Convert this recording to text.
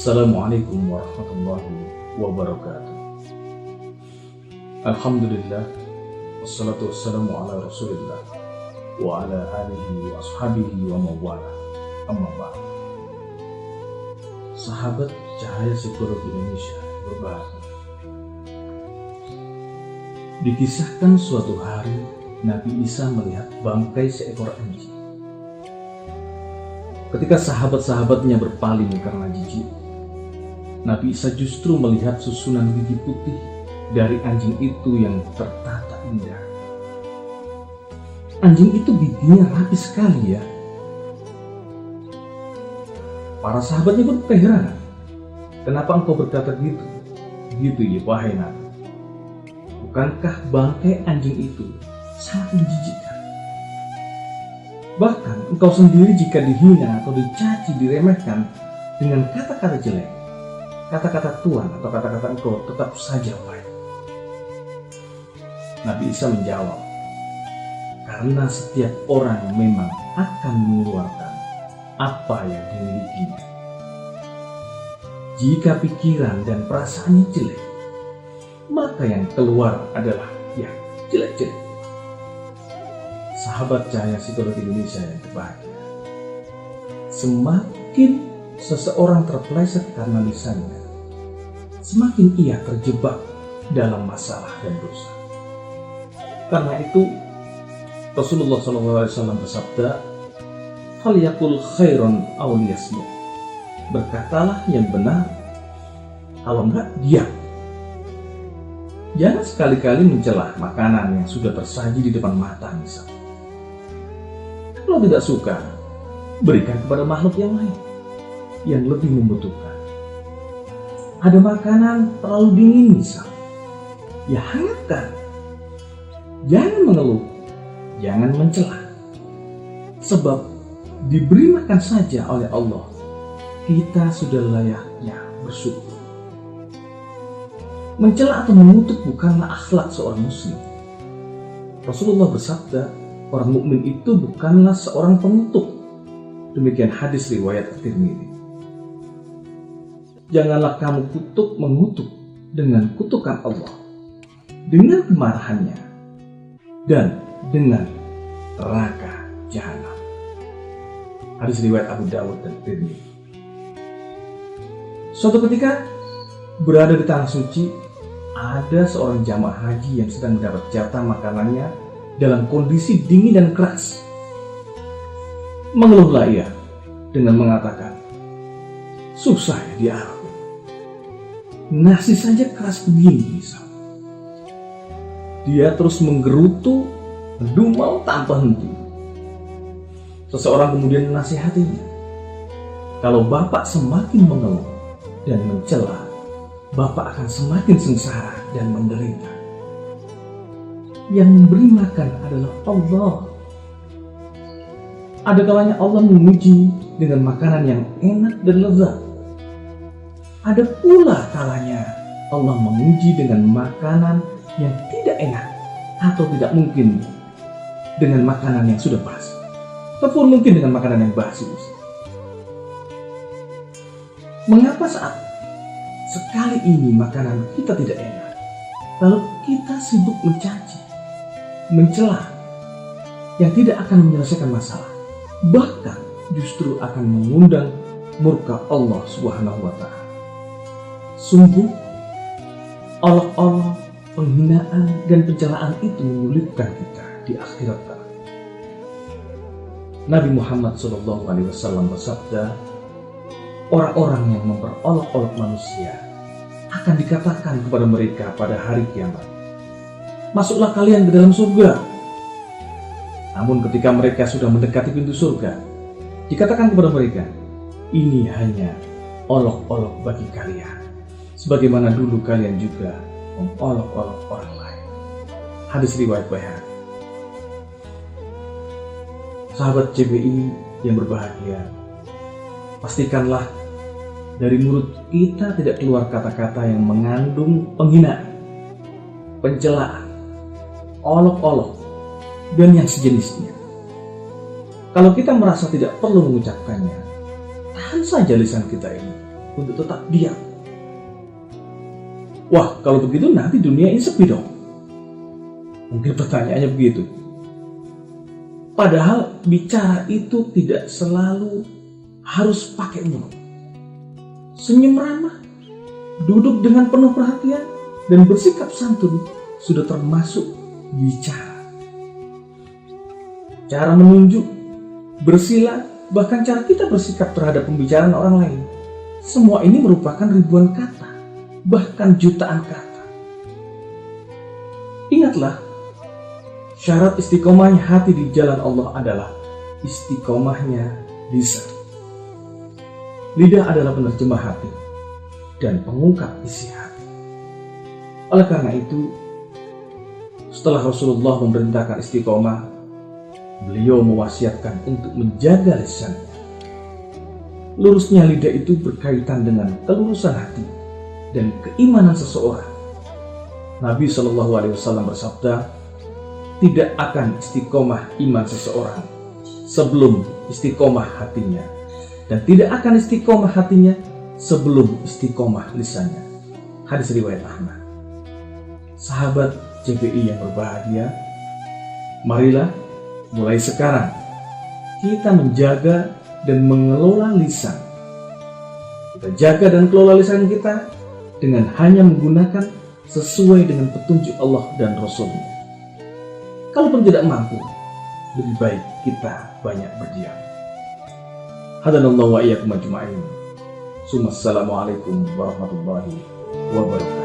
Assalamualaikum warahmatullahi wabarakatuh. Alhamdulillah, wassalatu wassalamu ala rasulillah wa ala alihi wa ashabihi wa mawala, amma ba'd. Sahabat Cahaya Psikologi Indonesia berbahagia. Dikisahkan suatu hari Nabi Isa melihat bangkai seekor anjing. Ketika sahabat-sahabatnya berpaling karena jijik, Nabi Isa justru melihat susunan gigi putih dari anjing itu yang tertata indah. Anjing itu giginya rapi sekali ya. Para sahabatnya pun keheranan. Kenapa engkau berkata gitu? Gitu ya wahai Nabi. Bukankah bangkai anjing itu sangat menjijikkan? Bahkan engkau sendiri jika dihina atau dicaci, diremehkan dengan kata-kata jelek, kata-kata tuan atau kata-kata engkau tetap saja baik. Nabi Isa menjawab, karena setiap orang memang akan mengeluarkan apa yang dimilikinya. Jika pikiran dan perasaannya jelek, maka yang keluar adalah yang jelek-jelek. Sahabat Cahaya Psikologi Indonesia yang berbahagia, semakin seseorang terpeleset karena lisannya, semakin ia terjebak dalam masalah dan dosa. Karena itu Rasulullah SAW bersabda, "Falyakul khairon aw liyasmut." Berkatalah yang benar, kalau enggak diam. Jangan sekali-kali mencela makanan yang sudah tersaji di depan mata misalnya. Kalau tidak suka, berikan kepada makhluk yang lain yang lebih membutuhkan. Ada makanan terlalu dingin misal, ya hangatkan. Jangan mengeluh, jangan mencela. Sebab diberi makan saja oleh Allah, kita sudah layaknya bersyukur. Mencela atau mengutuk bukanlah akhlak seorang muslim. Rasulullah bersabda, orang mukmin itu bukanlah seorang pengutuk. Demikian hadis riwayat At-Tirmidzi. Janganlah kamu mengutuk dengan kutukan Allah, dengan kemarahannya, dan dengan neraka jahanam. Hadis riwayat Abu Dawud dan Tirmidzi. Suatu ketika berada di tanah suci, ada seorang jamaah haji yang sedang mendapat jatah makanannya dalam kondisi dingin dan keras. Mengeluhlah ia dengan mengatakan, susah ya di Arab. Nasi saja keras begini misal. Dia terus menggerutu, mendumau tanpa henti. Seseorang kemudian menasihatinya, kalau bapak semakin mengeluh dan mencela, bapak akan semakin sengsara dan menderita. Yang memberi makan adalah Allah. Ada kalanya Allah menguji dengan makanan yang enak dan lezat. Ada pula kalanya Allah menguji dengan makanan yang tidak enak atau tidak mungkin dengan makanan yang sudah basi, ataupun mungkin dengan makanan yang basi. Mengapa saat sekali ini makanan kita tidak enak, lalu kita sibuk mencaci, mencela yang tidak akan menyelesaikan masalah, bahkan justru akan mengundang murka Allah Subhanahu wa Ta'ala. Sungguh olok-olok, penghinaan dan pencelaan itu menyulitkan kita di akhirat kelak. Nabi Muhammad SAW bersabda, orang-orang yang memperolok-olok manusia akan dikatakan kepada mereka pada hari kiamat, masuklah kalian ke dalam surga. Namun ketika mereka sudah mendekati pintu surga, dikatakan kepada mereka, ini hanya olok-olok bagi kalian, sebagaimana dulu kalian juga mengolok-olok orang lain. Hadis riwayat Baihaqi. Sahabat CBI yang berbahagia, pastikanlah dari mulut kita tidak keluar kata-kata yang mengandung penghinaan, pencelaan, olok-olok, dan yang sejenisnya. Kalau kita merasa tidak perlu mengucapkannya, tahan saja lisan kita ini. untuk tetap diam. Wah, kalau begitu nanti dunia ini sepi dong. Mungkin pertanyaannya begitu. Padahal bicara itu tidak selalu harus pakai mulut. Senyum ramah, duduk dengan penuh perhatian, dan bersikap santun sudah termasuk bicara. Cara menunjuk, bersila, bahkan cara kita bersikap terhadap pembicaraan orang lain, semua ini merupakan ribuan kata, bahkan jutaan kata. Ingatlah, syarat istiqomahnya hati di jalan Allah adalah istiqomahnya lisan. Lidah adalah penerjemah hati dan pengungkap isi hati. Oleh karena itu, setelah Rasulullah memerintahkan istiqomah, beliau mewasiatkan untuk menjaga lisannya. Lurusnya lidah itu berkaitan dengan kelurusan hati dan keimanan seseorang. Nabi SAW bersabda, tidak akan istiqomah iman seseorang sebelum istiqomah hatinya, dan tidak akan istiqomah hatinya sebelum istiqomah lisannya. Hadis riwayat Ahmad. Sahabat JPI yang berbahagia, marilah mulai sekarang kita menjaga dan mengelola lisan. Kita jaga dan kelola lisan kita dengan hanya menggunakan sesuai dengan petunjuk Allah dan Rasul-Nya. Kalaupun tidak mampu, lebih baik kita banyak berdiam. Hadanallahu wa iyyakum ajma'in. Assalamualaikum warahmatullahi wabarakatuh.